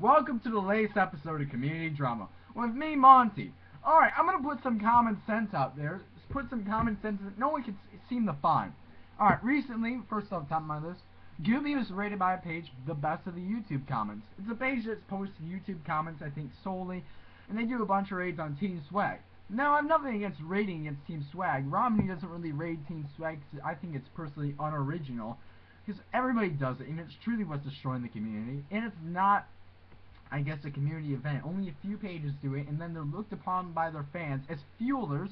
Welcome to the latest episode of Community Drama with me, Monty. Alright, I'm gonna put some common sense out there. Put some common sense that no one can seem to find. Alright, recently, first off top of my list, Gooby was rated by a page, the best of the YouTube comments. It's a page that's posts YouTube comments, I think, solely, and they do a bunch of raids on Team Swag. Now, I have nothing against raiding against Team Swag. Romney doesn't really raid Team Swag because I think it's personally unoriginal. Because everybody does it, and it's truly what's destroying the community. And it's not, I guess, a community event. Only a few pages do it, and then they're looked upon by their fans as fuelers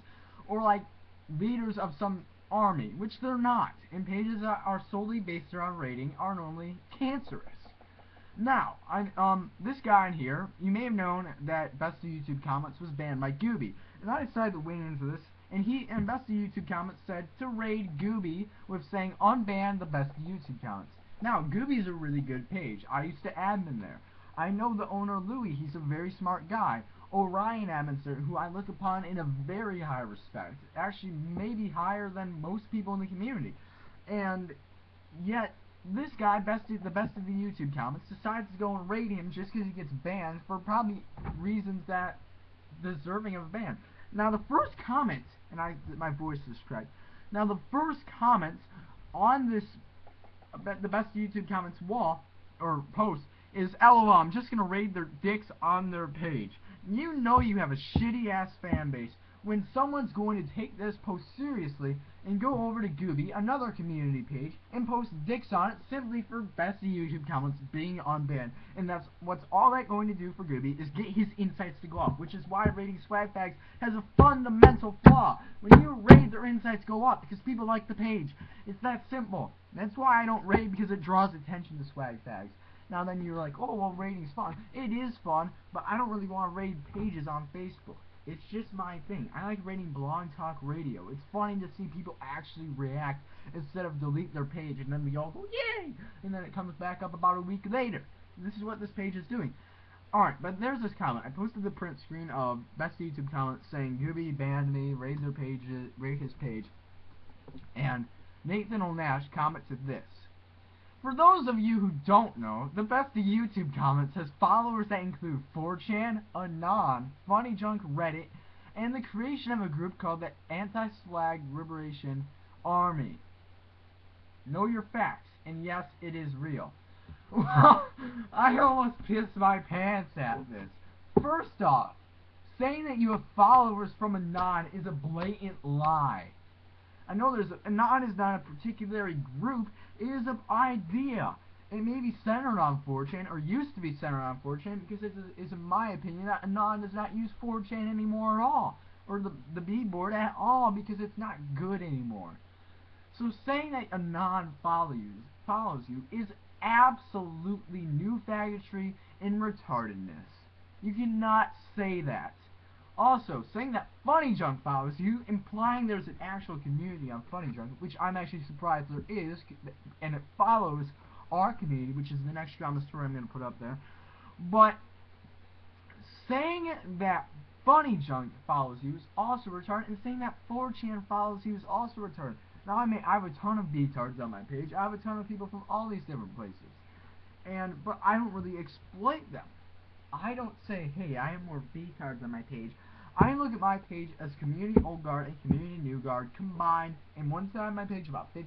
or like leaders of some army, which they're not. And pages that are solely based around raiding are normally cancerous. Now, this guy in here, you may have known that Best of YouTube Comments was banned by Gooby, and I decided to weigh into this. And Best of YouTube Comments said to raid Gooby with saying unban the Best of YouTube Comments. Now, Gooby's a really good page. I used to admin there. I know the owner, Louis. He's a very smart guy. Orion admins, who I look upon in a very high respect. Actually, maybe higher than most people in the community. And yet, this guy, the best of the YouTube comments, decides to go and raid him just because he gets banned for probably reasons that deserving of a ban. Now, the first comment, and my voice is correct. Now, the first comments on this, the best of YouTube comments wall or post is, LOL, I'm just gonna raid their dicks on their page. You know you have a shitty ass fan base when someone's going to take this post seriously and go over to Gooby, another community page, and post dicks on it simply for Best of YouTube Comments being unbanned. And that's what's all that going to do for Gooby is get his insights to go up, which is why raiding swag bags has a fundamental flaw. When you raid, their insights go up because people like the page. It's that simple. That's why I don't raid, because it draws attention to swag bags. Now then you're like, oh well, raiding's fun. It is fun, but I don't really want to raid pages on Facebook. It's just my thing. I like raiding Blog Talk Radio. It's funny to see people actually react instead of delete their page and then we all go, yay! And then it comes back up about a week later. This is what this page is doing. Alright, but there's this comment. I posted the print screen of Best YouTube Comments saying Gooby banned me, raid his page. And Nathan O'Nash commented this. For those of you who don't know, the Best of YouTube Comments has followers that include 4chan, Anon, Funny Junk Reddit, and the creation of a group called the Anti-Swag Liberation Army. Know your facts, and yes, it is real. Well, I almost pissed my pants at this. First off, saying that you have followers from Anon is a blatant lie. I know Anon is not a particular group, it is an idea. It may be centered on 4chan, or used to be centered on 4chan, because it is in my opinion that Anon does not use 4chan anymore at all, or the B-board at all, because it's not good anymore. So saying that Anon follows you is absolutely new faggotry and retardedness. You cannot say that. Also, saying that Funny Junk follows you, implying there's an actual community on Funny Junk, which I'm actually surprised there is, and it follows our community, which is the next drama story I'm going to put up there. But saying that Funny Junk follows you is also retarded, and saying that 4chan follows you is also retarded. Now, I have a ton of B-tards on my page. I have a ton of people from all these different places, but I don't really exploit them. I don't say, hey, I have more B-tards on my page. I look at my page as community old guard and community new guard combined, and one side of my page about 50%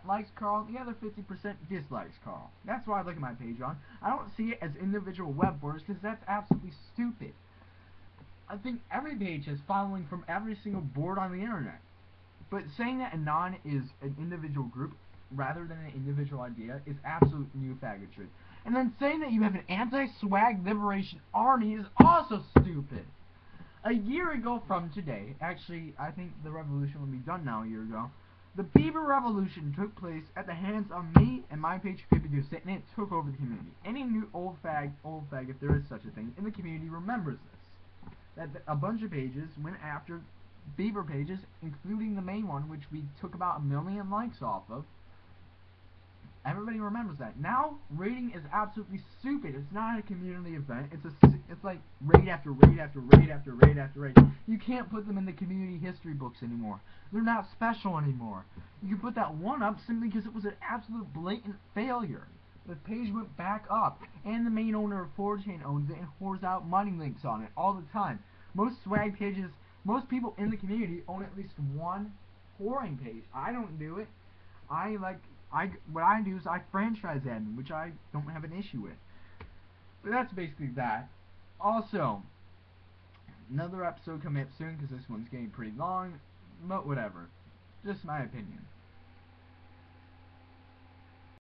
likes Carl, the other 50% dislikes Carl. That's why I look at my page on. I don't see it as individual web borders, because that's absolutely stupid. I think every page has following from every single board on the internet. But saying that Anon is an individual group rather than an individual idea is absolute new faggotry. And then saying that you have an anti-swag liberation army is also stupid. A year ago from today, actually, I think the revolution will be done now a year ago, the Bieber Revolution took place at the hands of me and my page Produced It, and it took over the community. Any new old fag, if there is such a thing, in the community remembers this. That a bunch of pages went after Bieber pages, including the main one, which we took about 1 million likes off of. Everybody remembers that. Now, raiding is absolutely stupid. It's not a community event. It's like raid after raid after raid after raid after raid. You can't put them in the community history books anymore. They're not special anymore. You can put that one up simply because it was an absolute blatant failure. the page went back up, and the main owner of 4chan owns it and whores out money links on it all the time. Most swag pages, most people in the community own at least one whoring page. I don't do it. What I do is I franchise admin, which I don't have an issue with. But that's basically that. Also, another episode coming up soon because this one's getting pretty long, but whatever. Just my opinion.